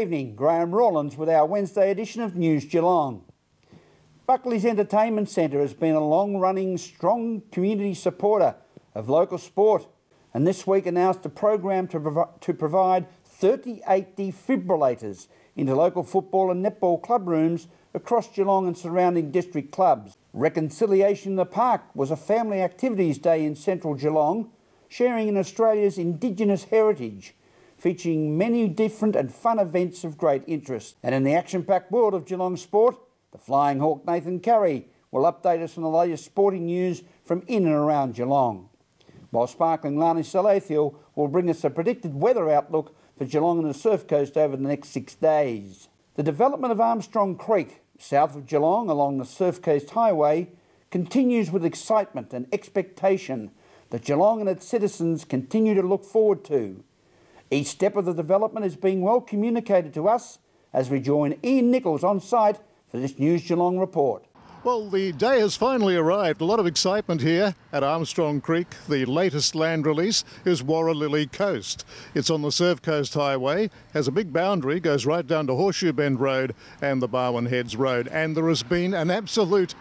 evening, Graham Rawlins with our Wednesday edition of News Geelong. Buckleys Entertainment Centre has been a long-running, strong community supporter of local sport, and this week announced a program to provide 38 defibrillators into local football and netball club rooms across Geelong and surrounding district clubs. Reconciliation in the Park was a family activities day in central Geelong, sharing in Australia's Indigenous heritage, featuring many different and fun events of great interest. And in the action-packed world of Geelong sport, the Flying Hawk Nathan Curry will update us on the latest sporting news from in and around Geelong, while sparkling Lani Salathiel will bring us a predicted weather outlook for Geelong and the Surf Coast over the next 6 days. The development of Armstrong Creek, south of Geelong along the Surf Coast Highway, continues with excitement and expectation that Geelong and its citizens continue to look forward to. Each step of the development is being well communicated to us as we join Ian Nichols on site for this News Geelong report. Well, the day has finally arrived. A lot of excitement here at Armstrong Creek. The latest land release is Warralilly Coast. It's on the Surf Coast Highway, has a big boundary, goes right down to Horseshoe Bend Road and the Barwon Heads Road. And there has been an absolute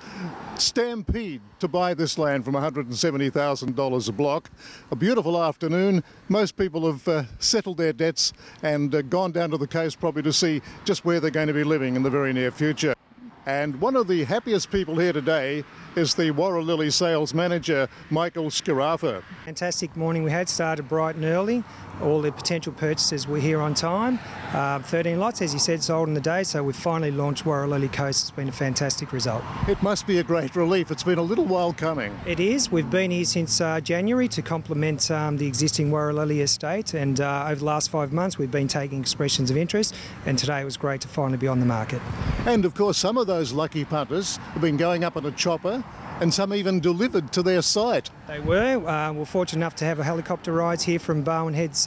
stampede to buy this land from $170,000 a block. A beautiful afternoon. Most people have settled their debts and gone down to the coast probably to see just where they're going to be living in the very near future. And one of the happiest people here today is the Warralilly sales manager, Michael Scarafa. Fantastic morning we had, started bright and early. All the potential purchasers were here on time. 13 lots, as you said, sold in the day, so we've finally launched Warralilly Coast. It's been a fantastic result. It must be a great relief. It's been a little while coming. It is. We've been here since January to complement the existing Warralilly estate, and over the last 5 months we've been taking expressions of interest, and today it was great to finally be on the market. And of course some of those lucky punters have been going up on a chopper, and some even delivered to their site. They were. We're fortunate enough to have a helicopter rides here from Barwon Heads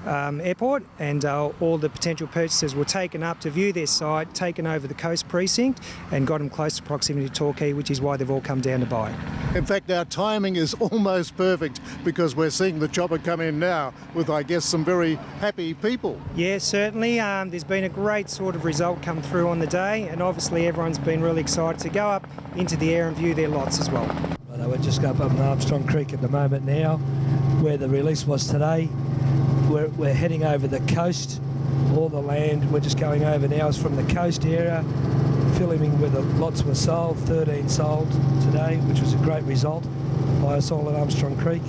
Airport, and all the potential purchasers were taken up to view their site, taken over the coast precinct and got them close to proximity to Torquay, which is why they've all come down to buy. In fact, our timing is almost perfect because we're seeing the chopper come in now with, I guess, some very happy people. Yeah, certainly. There's been a great sort of result come through on the day, and obviously everyone's been really excited to go up into the air and view their lots as well. We're just up on Armstrong Creek at the moment now, where the release was today. We're heading over the coast. All the land we're just going over now is from the coast area, filming where the lots were sold. 13 sold today, which was a great result by us all at Armstrong Creek.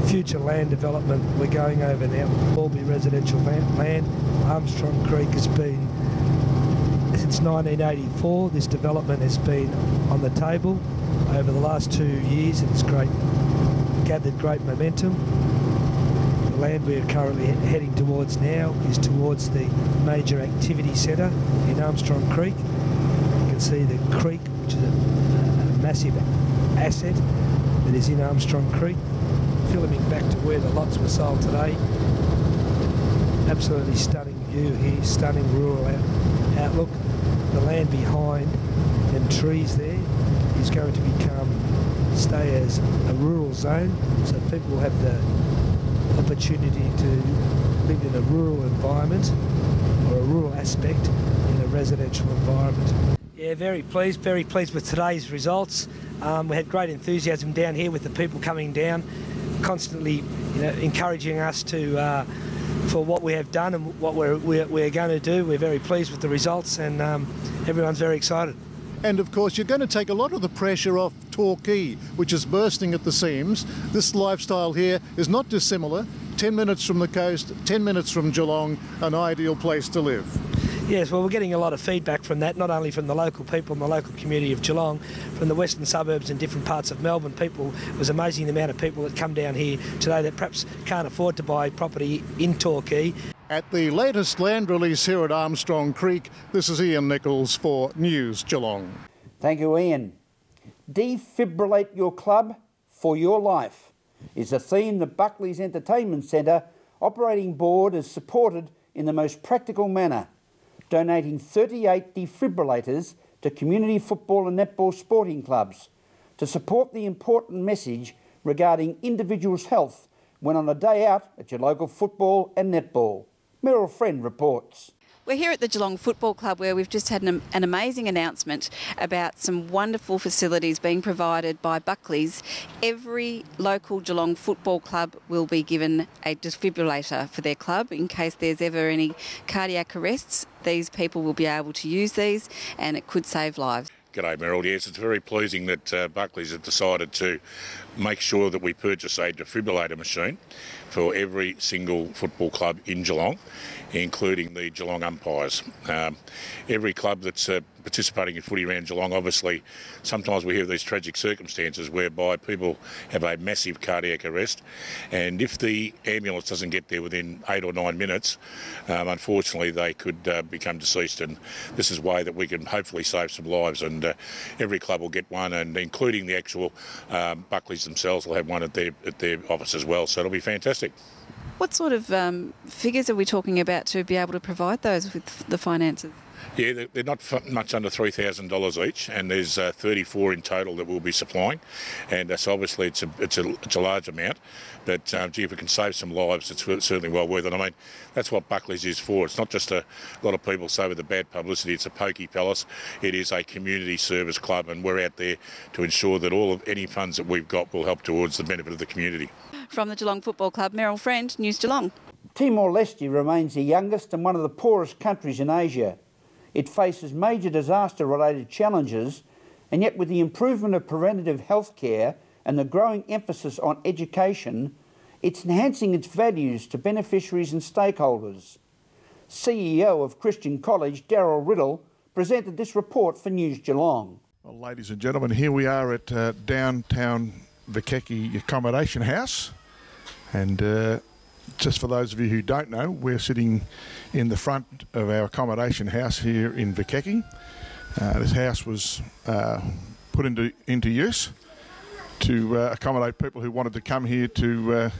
Future land development we're going over now will all be residential land. Armstrong Creek has been, since 1984, this development has been on the table over the last 2 years, and it's gathered great momentum. The land we're currently heading towards now is towards the major activity centre in Armstrong Creek. You can see the creek, which is a massive asset that is in Armstrong Creek. Filming back to where the lots were sold today. Absolutely stunning view here, stunning rural outlook. The land behind them trees there is going to stay as a rural zone, so people will have the opportunity to live in a rural environment or a rural aspect in a residential environment. Yeah, very pleased with today's results. We had great enthusiasm down here with the people coming down, constantly encouraging us for what we have done and what we're going to do. We're very pleased with the results, and everyone's very excited. And of course you're going to take a lot of the pressure off Torquay, which is bursting at the seams. This lifestyle here is not dissimilar. 10 minutes from the coast, 10 minutes from Geelong, an ideal place to live. Yes, well, we're getting a lot of feedback from that, not only from the local people in the local community of Geelong, from the western suburbs and different parts of Melbourne. It was amazing the amount of people that come down here today that perhaps can't afford to buy property in Torquay. At the latest land release here at Armstrong Creek, this is Ian Nichols for News Geelong. Thank you, Ian. Defibrillate your club for your life is the theme the Buckleys Entertainment Centre operating board has supported in the most practical manner, donating 38 defibrillators to community football and netball sporting clubs to support the important message regarding individuals' health when on a day out at your local football and netball. Meryl Friend reports. We're here at the Geelong Football Club where we've just had an amazing announcement about some wonderful facilities being provided by Buckleys. Every local Geelong Football Club will be given a defibrillator for their club in case there's ever any cardiac arrests. These people will be able to use these and it could save lives. G'day Meryl, yes, it's very pleasing that Buckleys have decided to make sure that we purchase a defibrillator machine for every single football club in Geelong, including the Geelong umpires. Every club that's participating in footy around Geelong, obviously sometimes we have these tragic circumstances whereby people have a massive cardiac arrest, and if the ambulance doesn't get there within 8 or 9 minutes, unfortunately they could become deceased, and this is a way that we can hopefully save some lives, and every club will get one, and including the actual Buckleys themselves will have one at their office as well, so it'll be fantastic. What sort of figures are we talking about to be able to provide those with the finances? Yeah, they're not much under $3,000 each, and there's 34 in total that we'll be supplying, and so obviously it's a large amount, but gee, if we can save some lives, it's certainly well worth it. I mean, that's what Buckleys is for. It's not just a lot of people say with the bad publicity, it's a pokey palace. It is a community service club, and we're out there to ensure that any funds that we've got will help towards the benefit of the community. From the Geelong Football Club, Meryl Friend, News Geelong. Timor-Leste remains the youngest and one of the poorest countries in Asia. It faces major disaster-related challenges, and yet with the improvement of preventative health care and the growing emphasis on education, it's enhancing its values to beneficiaries and stakeholders. CEO of Christian College, Darryl Riddle, presented this report for News Geelong. Well, ladies and gentlemen, here we are at downtown Vikeki Accommodation House, and just for those of you who don't know, we're sitting in the front of our accommodation house here in Vikeki. This house was put into use to accommodate people who wanted to come here to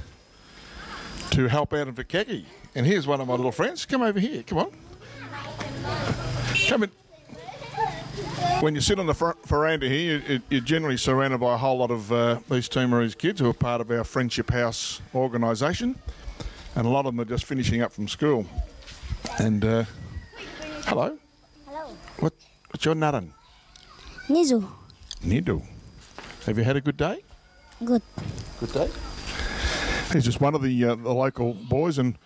help out in Vikeki. And here's one of my little friends. Come over here. Come on. Come in. When you sit on the front veranda here, you're generally surrounded by a whole lot of these Timorese kids who are part of our Friendship House organisation. And a lot of them are just finishing up from school. And hello. Hello. What's your naran? Nizu. Nidu. Have you had a good day? Good. Good day. He's just one of the local boys, and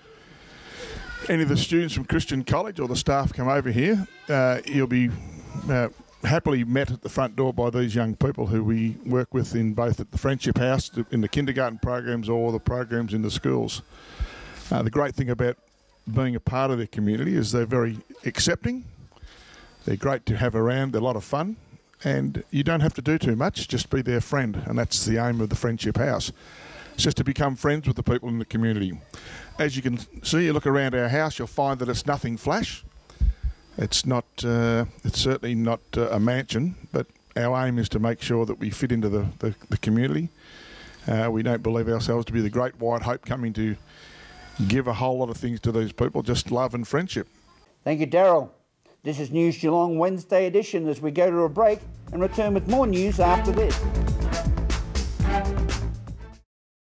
any of the students from Christian College or the staff come over here, you'll be happily met at the front door by these young people who we work with in both at the Friendship House, in the kindergarten programs, or the programs in the schools. The great thing about being a part of their community is they're very accepting, they're great to have around, they're a lot of fun, and you don't have to do too much, just be their friend, and that's the aim of the Friendship House. It's just to become friends with the people in the community. As you can see, you look around our house, you'll find that it's nothing flash. It's not. It's certainly not a mansion, but our aim is to make sure that we fit into the community. We don't believe ourselves to be the great white hope coming to give a whole lot of things to these people, just love and friendship. Thank you, Darryl. This is News Geelong Wednesday edition as we go to a break and return with more news after this.